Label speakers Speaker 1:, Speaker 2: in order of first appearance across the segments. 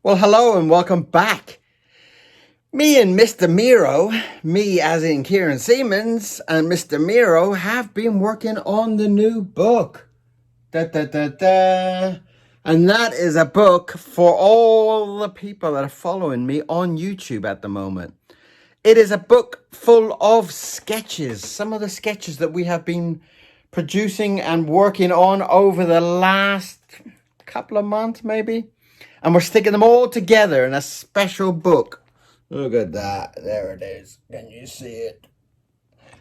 Speaker 1: Well, hello and welcome back. Me and Mr. Miro, me as in Kieran Siemens, and Mr. Miro have been working on the new book. Da, da, da, da. And that is a book for all the people that are following me on YouTube at the moment. It is a book full of sketches, some of the sketches that we have been producing and working on over the last couple of months, maybe. And we're sticking them all together in a special book. Look at that. There it is. Can you see it?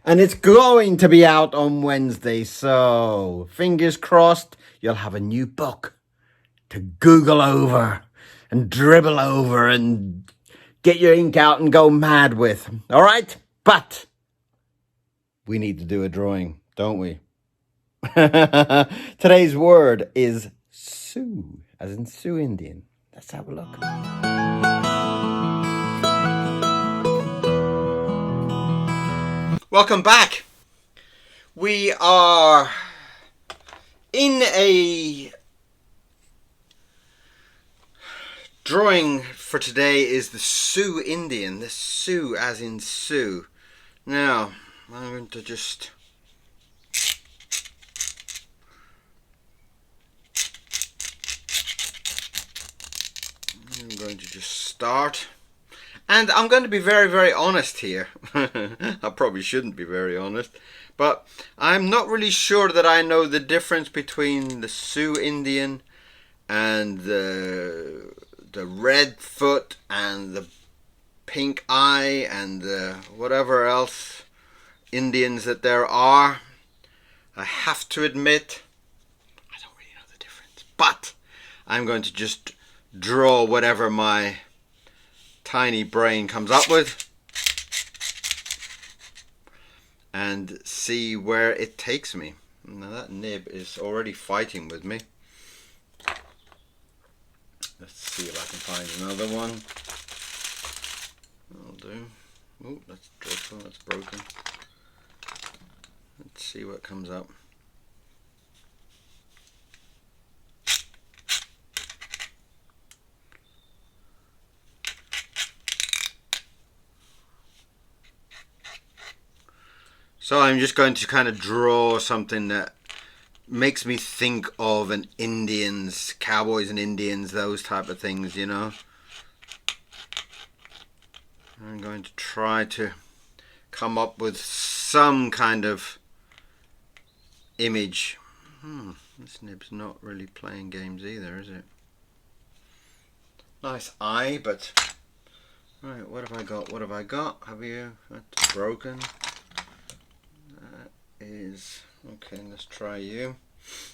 Speaker 1: And it's going to be out on Wednesday. So, fingers crossed, you'll have a new book to Google over and dribble over and get your ink out and go mad with. All right? But we need to do a drawing, don't we? Today's word is Sioux, as in Sioux Indian. Let's have a look. Welcome back. We are in a drawing for today is the Sioux Indian, the Sioux as in Sioux. Now, I'm going to just start. And I'm going to be very, very honest here. I probably shouldn't be very honest. But I'm not really sure that I know the difference between the Sioux Indian and the red foot and the pink eye and the whatever else Indians that there are. I have to admit, I don't really know the difference. But I'm going to just draw whatever my tiny brain comes up with and see where it takes me. Now that nib is already fighting with me. Let's see if I can find another one. That'll do. Oh, that's dreadful, that's broken. Let's see what comes up. So I'm just going to kind of draw something that makes me think of an Indians, cowboys and Indians, those type of things, you know. I'm going to try to come up with some kind of image. This nib's not really playing games either, is it? Nice eye, but... Right, what have I got? What have I got? Have you... That's broken. Is okay, let's try you.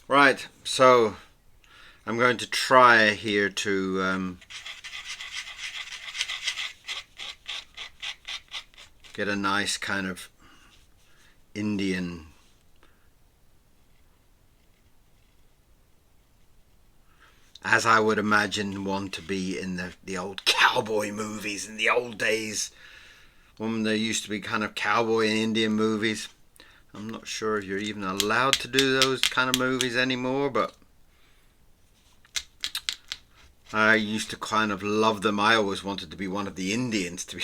Speaker 1: Right, so I'm going to try here to get a nice kind of Indian as I would imagine one to be in the old cowboy movies in the old days when there used to be kind of cowboy and Indian movies. I'm not sure if you're even allowed to do those kind of movies anymore, but I used to kind of love them. I always wanted to be one of the Indians, to be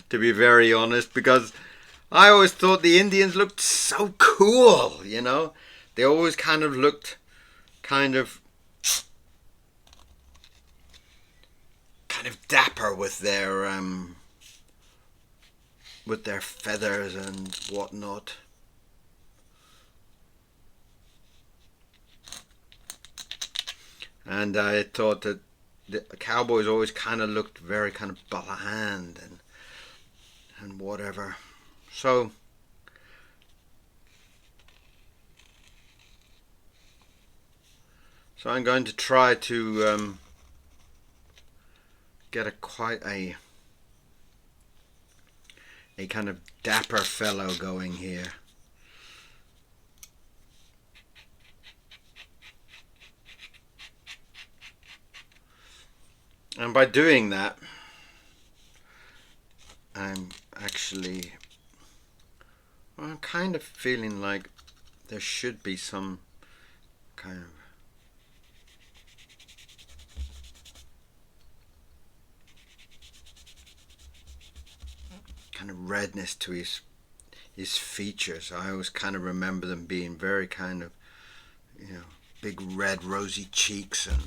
Speaker 1: to be very honest, because I always thought the Indians looked so cool, you know. They always kind of looked kind of dapper with their feathers and whatnot. And I thought that the cowboys always kind of looked very kind of bland and whatever. So I'm going to try to get quite a kind of dapper fellow going here. And by doing that, I'm kind of feeling like there should be some kind of kind of redness to his features. I always kind of remember them being very kind of, you know, big red rosy cheeks and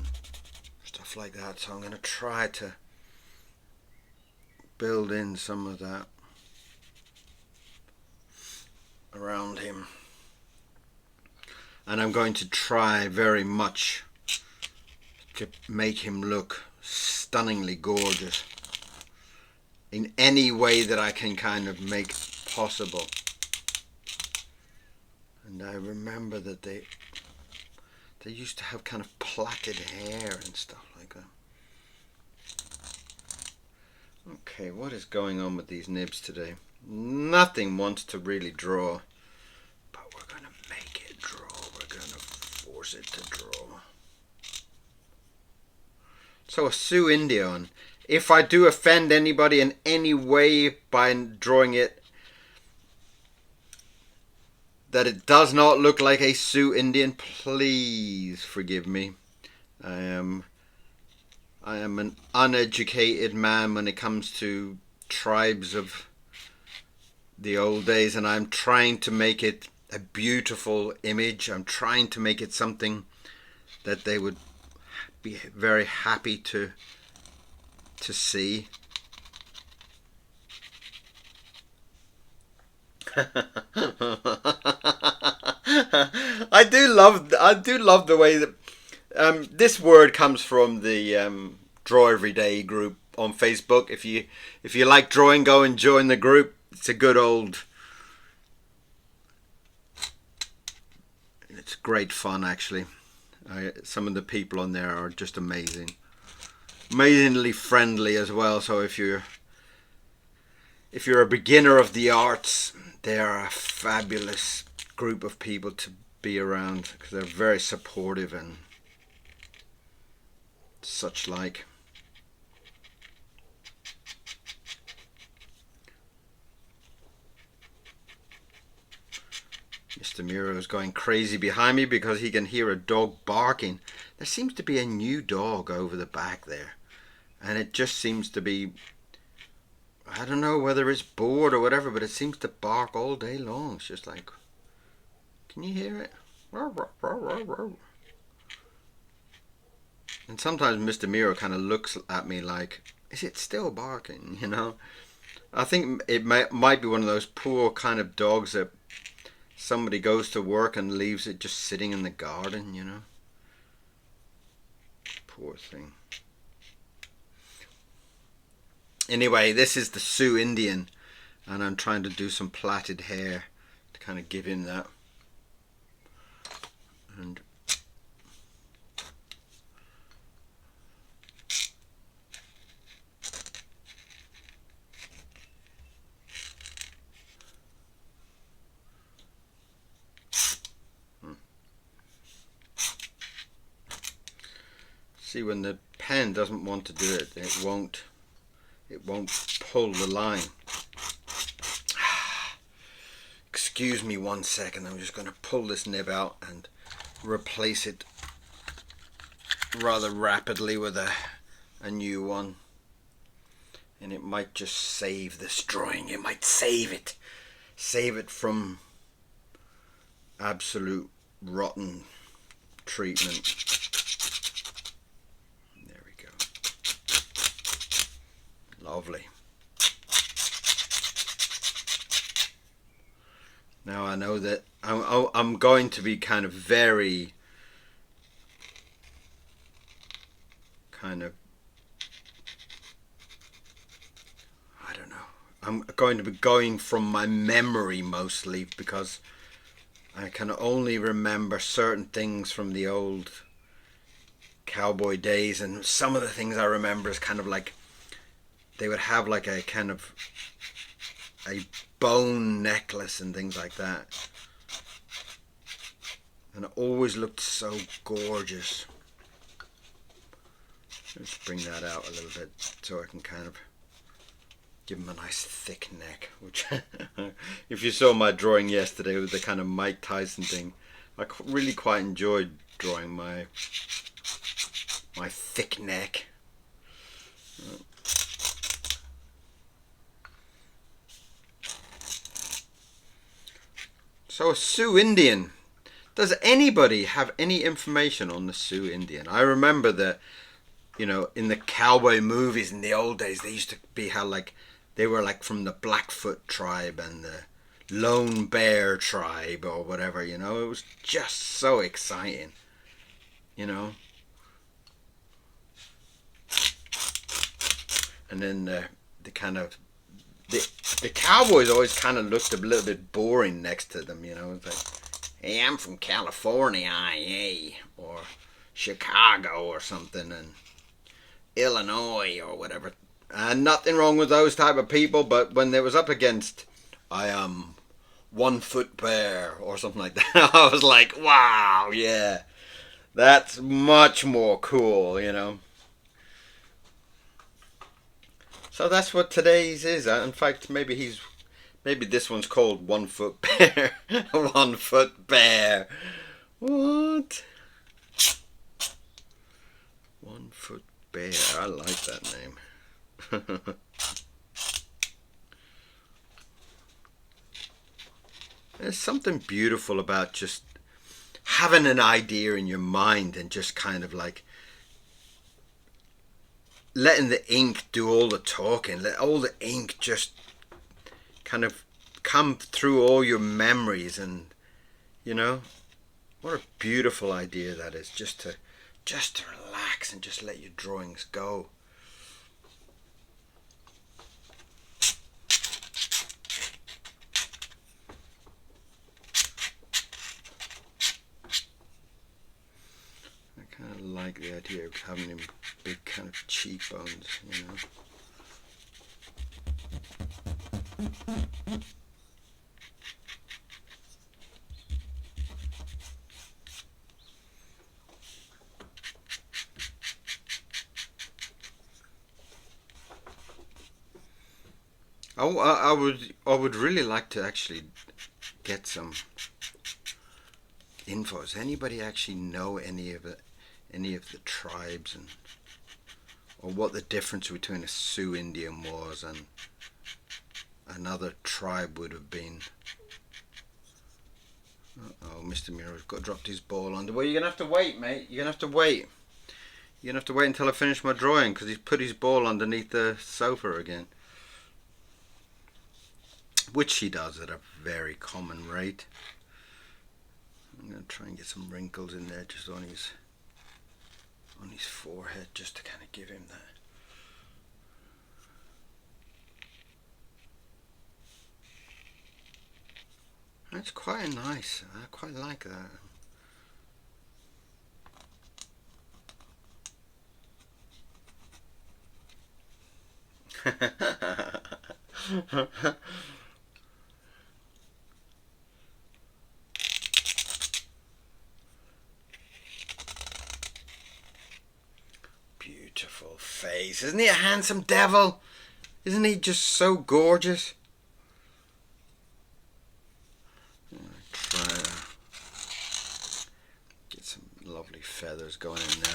Speaker 1: stuff like that. So I'm going to try to build in some of that around him. And I'm going to try very much to make him look stunningly gorgeous in any way that I can kind of make possible. And I remember that they used to have kind of plaited hair and stuff like that. Okay, what is going on with these nibs today? Nothing wants to really draw, but we're going to make it draw. We're going to force it to draw. So a Sioux Indian. If I do offend anybody in any way by drawing it, that it does not look like a Sioux Indian, please forgive me. I am an uneducated man when it comes to tribes of the old days, and I'm trying to make it a beautiful image. I'm trying to make it something that they would be very happy to see. I do love the way that this word comes from the Draw Everyday group on Facebook. If you like drawing, go and join the group. It's a good old. It's great fun, actually. Some of the people on there are just amazingly friendly as well. So if you're a beginner of the arts, they are a fabulous group of people to be around because they're very supportive and such like. Mr. Miro is going crazy behind me because he can hear a dog barking. There seems to be a new dog over the back there, and it just seems to be, I don't know whether it's bored or whatever, but it seems to bark all day long. It's just like, can you hear it? And sometimes Mr. Miro kind of looks at me like, is it still barking? You know, I think it might be one of those poor kind of dogs that somebody goes to work and leaves it just sitting in the garden, you know. Poor thing. Anyway, this is the Sioux Indian, and I'm trying to do some plaited hair to kind of give him that. And see, when the pen doesn't want to do it, it won't pull the line. Excuse me 1 second, I'm just going to pull this nib out and replace it rather rapidly with a new one. And it might just save this drawing. It might save it from absolute rotten treatment. There we go. Lovely. Now I know that I'm going to be kind of very kind of, I don't know, I'm going to be going from my memory mostly because I can only remember certain things from the old cowboy days, and some of the things I remember is kind of like they would have like a kind of a bone necklace and things like that, and it always looked so gorgeous. Let's bring that out a little bit so I can kind of give him a nice thick neck, which if you saw my drawing yesterday with the kind of Mike Tyson thing, I really quite enjoyed drawing my thick neck. So a Sioux Indian. Does anybody have any information on the Sioux Indian? I remember that, you know, in the cowboy movies in the old days, they used to be how like they were like from the Blackfoot tribe and the Lone Bear tribe or whatever, you know. It was just so exciting, you know. And then the kind of the cowboys always kind of looked a little bit boring next to them, you know. It's like, hey, I'm from California, yeah, or Chicago or something, and Illinois or whatever. And nothing wrong with those type of people, but when they was up against, I am 1 foot bear or something like that, I was like, wow, yeah, that's much more cool, you know. So that's what today's is. In fact, maybe this one's called 1 foot bear. 1 foot bear. What? 1 foot bear. I like that name. There's something beautiful about just having an idea in your mind and just kind of like letting the ink do all the talking. Let all the ink just kind of come through all your memories, and you know, what a beautiful idea that is, just to relax and just let your drawings go. I kind of like the idea of having him big kind of cheekbones, you know. I would really like to actually get some info. Does anybody actually know any of the tribes, and or what the difference between a Sioux Indian was and another tribe would have been? Oh, Mr. Miro's got dropped his ball under. Well, you're gonna have to wait, mate. You're gonna have to wait. You're gonna have to wait until I finish my drawing, because he's put his ball underneath the sofa again, which he does at a very common rate. I'm going to try and get some wrinkles in there just on his forehead, just to kind of give him that. That's quite nice. I quite like that. Beautiful face. Isn't he a handsome devil? Isn't he just so gorgeous? Try to get some lovely feathers going in there.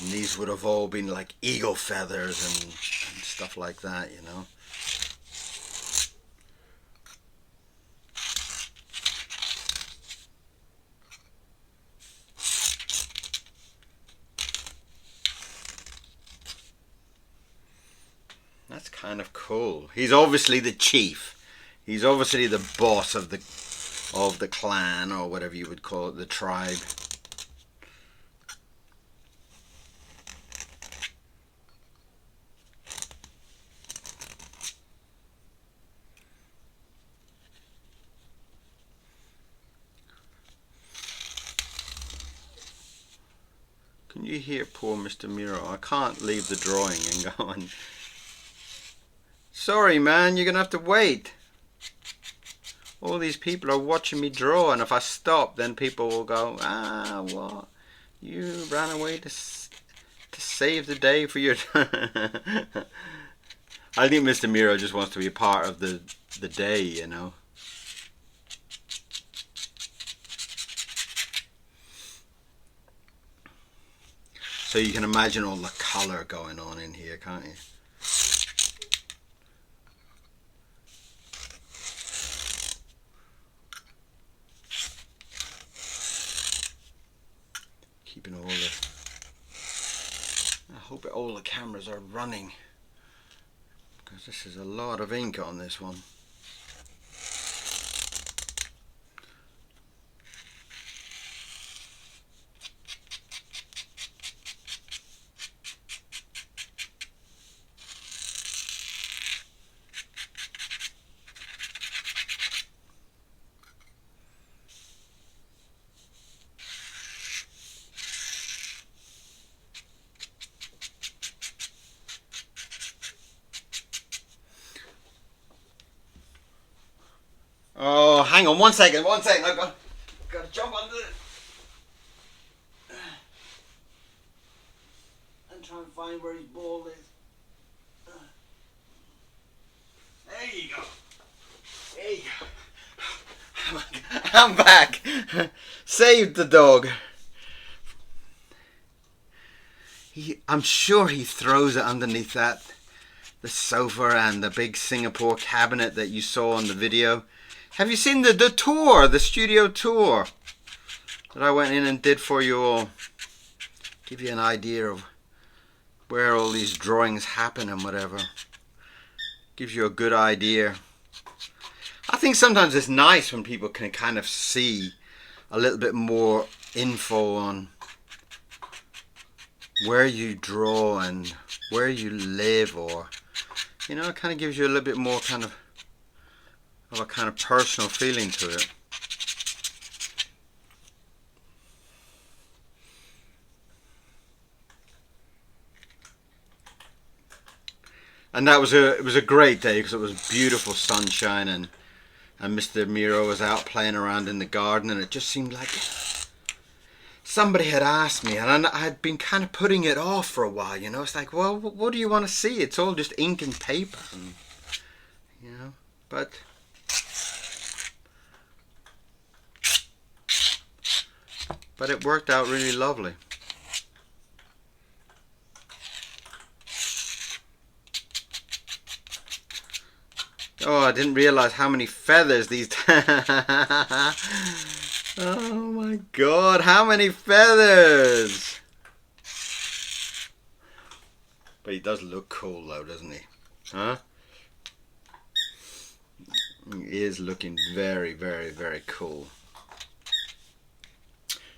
Speaker 1: And these would have all been like eagle feathers and stuff like that, you know. That's kind of cool. He's obviously the chief. He's obviously the boss of the clan, or whatever you would call it, the tribe. Can you hear poor Mr. Miro? I can't leave the drawing and go on. Sorry, man, you're going to have to wait. All these people are watching me draw, and if I stop, then people will go, ah, what? You ran away to save the day for your... I think Mr. Miro just wants to be a part of the day, you know. So you can imagine all the color going on in here, can't you? Keeping all the... I hope all the cameras are running, because this is a lot of ink on this one. Oh, hang on one second. I've got to jump under it and try and find where his ball is. There you go. There you go. I'm back. Saved the dog. I'm sure he throws it underneath the sofa and the big Singapore cabinet that you saw on the video. Have you seen the tour, the studio tour that I went in and did for you all? Give you an idea of where all these drawings happen and whatever. Gives you a good idea. I think sometimes it's nice when people can kind of see a little bit more info on where you draw and where you live, or, you know, it kind of gives you a little bit more kind of a kind of personal feeling to it. And it was a great day because it was beautiful sunshine, and Mr. Miro was out playing around in the garden, and it just seemed like somebody had asked me, and I had been kind of putting it off for a while, you know. It's like, well, what do you want to see? It's all just ink and paper, and, you know, but it worked out really lovely. Oh, I didn't realize how many feathers these... Oh my god, how many feathers! But he does look cool though, doesn't he? Huh? He is looking very, very, very cool.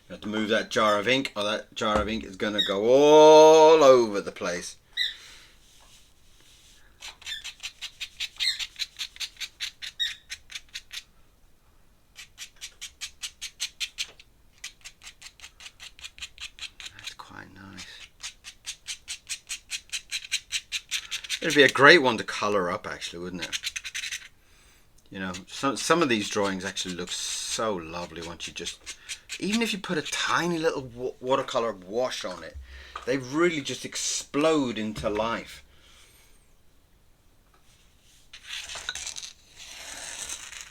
Speaker 1: You have to move that jar of ink, or that jar of ink is going to go all over the place. That's quite nice. It'd be a great one to colour up, actually, wouldn't it? You know, some of these drawings actually look so lovely once you just... Even if you put a tiny little watercolor wash on it, they really just explode into life.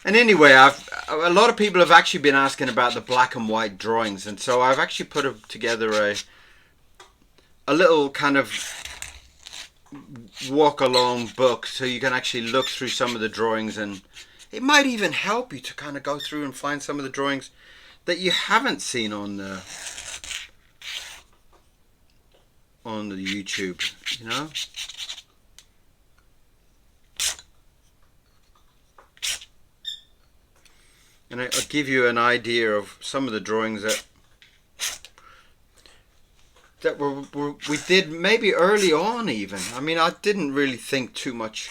Speaker 1: And anyway, a lot of people have actually been asking about the black and white drawings, and so I've actually put together a little kind of walk along book, so you can actually look through some of the drawings, and it might even help you to kind of go through and find some of the drawings that you haven't seen on the YouTube, you know. And I'll give you an idea of some of the drawings that we did maybe early on even. I mean, I didn't really think too much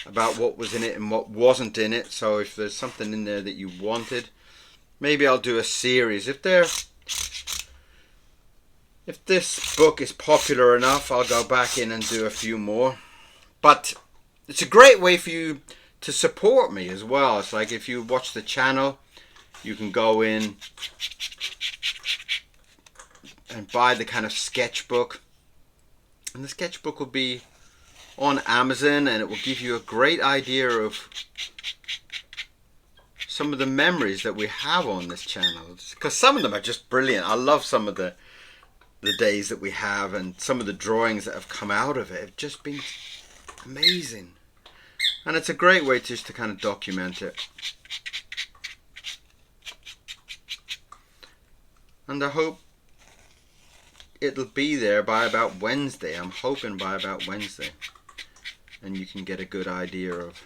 Speaker 1: about what was in it and what wasn't in it. So if there's something in there that you wanted, maybe I'll do a series. If this book is popular enough, I'll go back in and do a few more. But it's a great way for you to support me as well. It's like if you watch the channel, you can go in and buy the kind of sketchbook. And the sketchbook will be on Amazon, and it will give you a great idea of some of the memories that we have on this channel, because some of them are just brilliant. I love some of the the days that we have, and some of the drawings that have come out of it have just been amazing. And it's a great way just to kind of document it. And I hope it'll be there by about Wednesday. I'm hoping by about Wednesday. And you can get a good idea of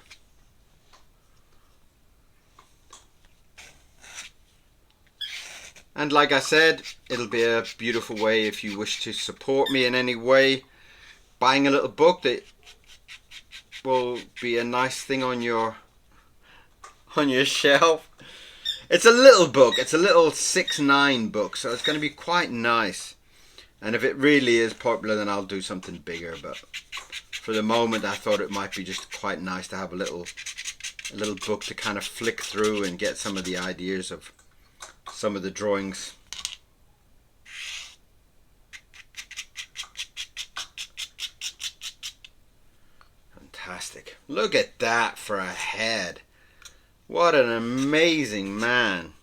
Speaker 1: and like I said, it'll be a beautiful way if you wish to support me in any way. Buying a little book that will be a nice thing on your shelf. It's a little book. It's a little 6/9 book, so it's going to be quite nice. And if it really is popular, then I'll do something bigger. But for the moment, I thought it might be just quite nice to have a little book to kind of flick through and get some of the ideas of some of the drawings. Fantastic. Look at that for a head. What an amazing man.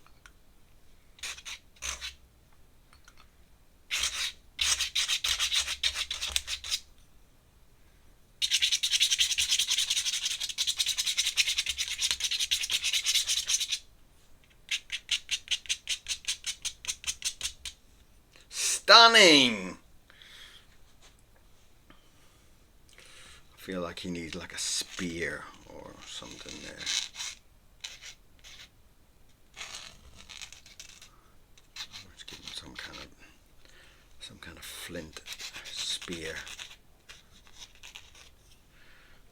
Speaker 1: Stunning. I feel like he needs like a spear or something there. Let's give him some kind of flint spear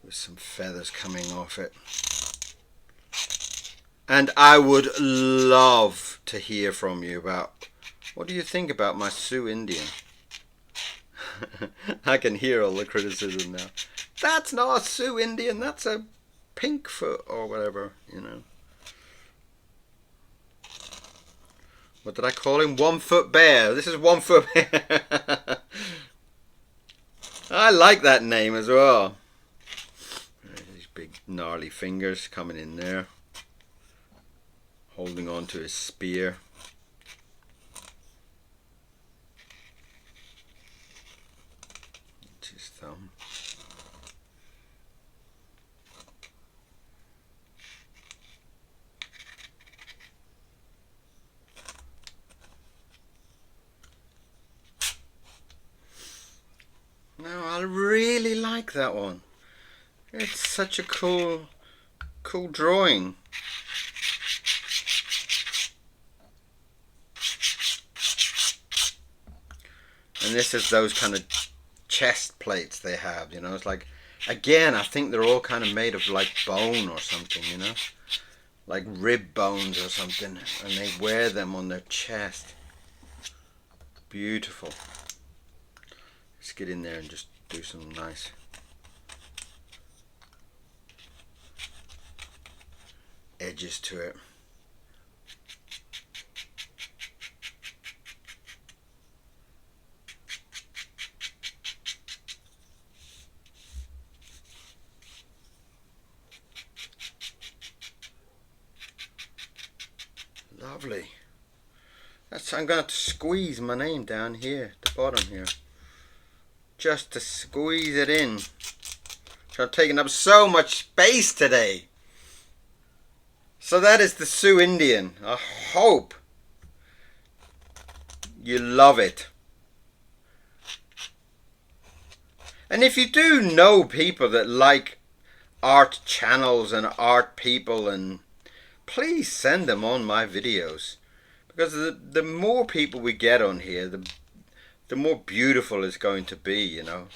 Speaker 1: with some feathers coming off it. And I would love to hear from you about, what do you think about my Sioux Indian? I can hear all the criticism now. That's not a Sioux Indian, that's a pinkfoot or whatever, you know. What did I call him? 1 foot bear. This is 1 foot bear. I like that name as well. These big gnarly fingers coming in there, holding on to his spear. It's his thumb. No, I really like that one. It's such a cool drawing. And this is those kind of chest plates they have, you know. It's like, again, I think they're all kind of made of like bone or something, you know. Like rib bones or something. And they wear them on their chest. Beautiful. Let's get in there and just do some nice edges to it. Lovely. I'm going to squeeze my name down here at the bottom here, just to squeeze it in. So I'm taking up so much space today. So that is the Sioux Indian. I hope you love it. And if you do know people that like art channels and art people, and please send them on my videos, because the more people we get on here, the more beautiful it's going to be, you know.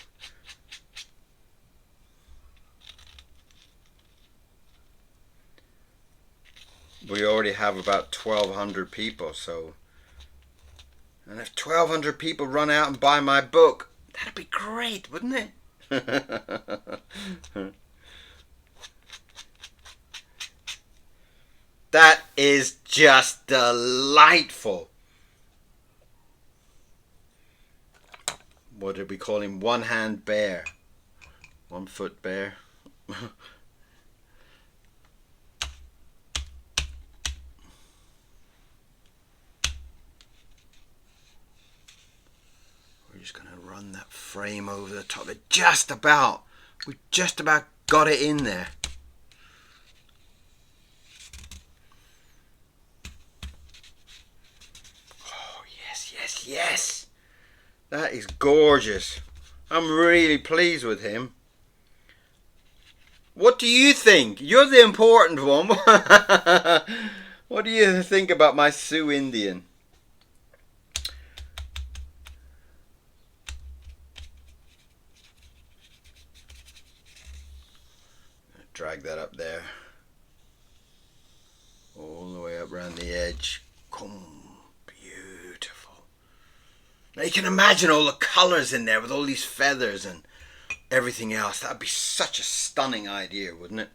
Speaker 1: We already have about 1,200 people, so, and if 1,200 people run out and buy my book, that'd be great, wouldn't it? That is just delightful. What did we call him? 1 hand bear. 1 foot bear. run that frame over the top. We just about got it in there. Oh, yes. That is gorgeous. I'm really pleased with him. What do you think? You're the important one. What do you think about my Sioux Indian? Drag that up there. All the way up around the edge. Beautiful. Now you can imagine all the colours in there with all these feathers and everything else. That would be such a stunning idea, wouldn't it?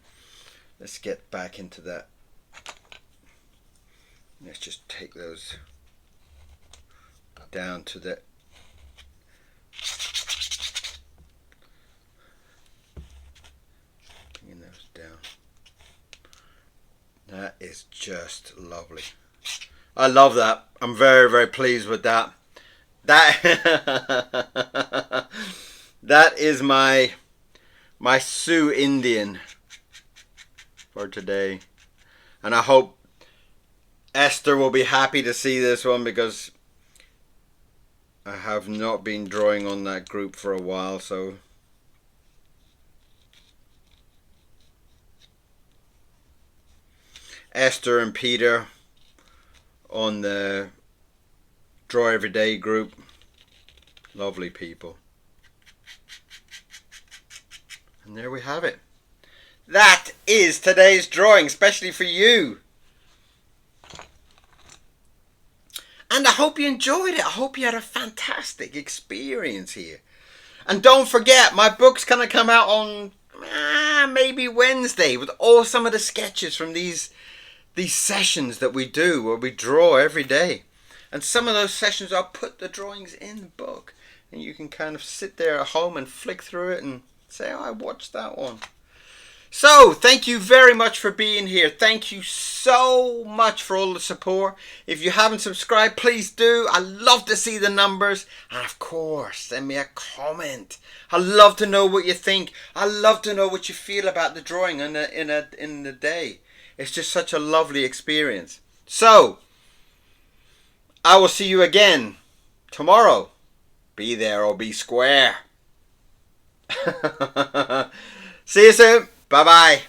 Speaker 1: Let's get back into that. Let's just take those down to the bringing those down. That is just lovely. I love that. I'm very, very pleased with that. That is my Sioux Indian for today. And I hope Esther will be happy to see this one, because I have not been drawing on that group for a while, so Esther and Peter on the Draw Every Day group, lovely people. And there we have it. That is today's drawing, especially for you. And I hope you enjoyed it. I hope you had a fantastic experience here. And don't forget, my book's going to come out on maybe Wednesday with all some of the sketches from these sessions that we do, where we draw every day. And some of those sessions, I'll put the drawings in the book. And you can kind of sit there at home and flick through it and say, oh, I watched that one. So, thank you very much for being here. Thank you so much for all the support. If you haven't subscribed, please do. I love to see the numbers. And of course, send me a comment. I love to know what you think. I love to know what you feel about the drawing in the day. It's just such a lovely experience. So, I will see you again tomorrow. Be there or be square. See you soon. Bye-bye.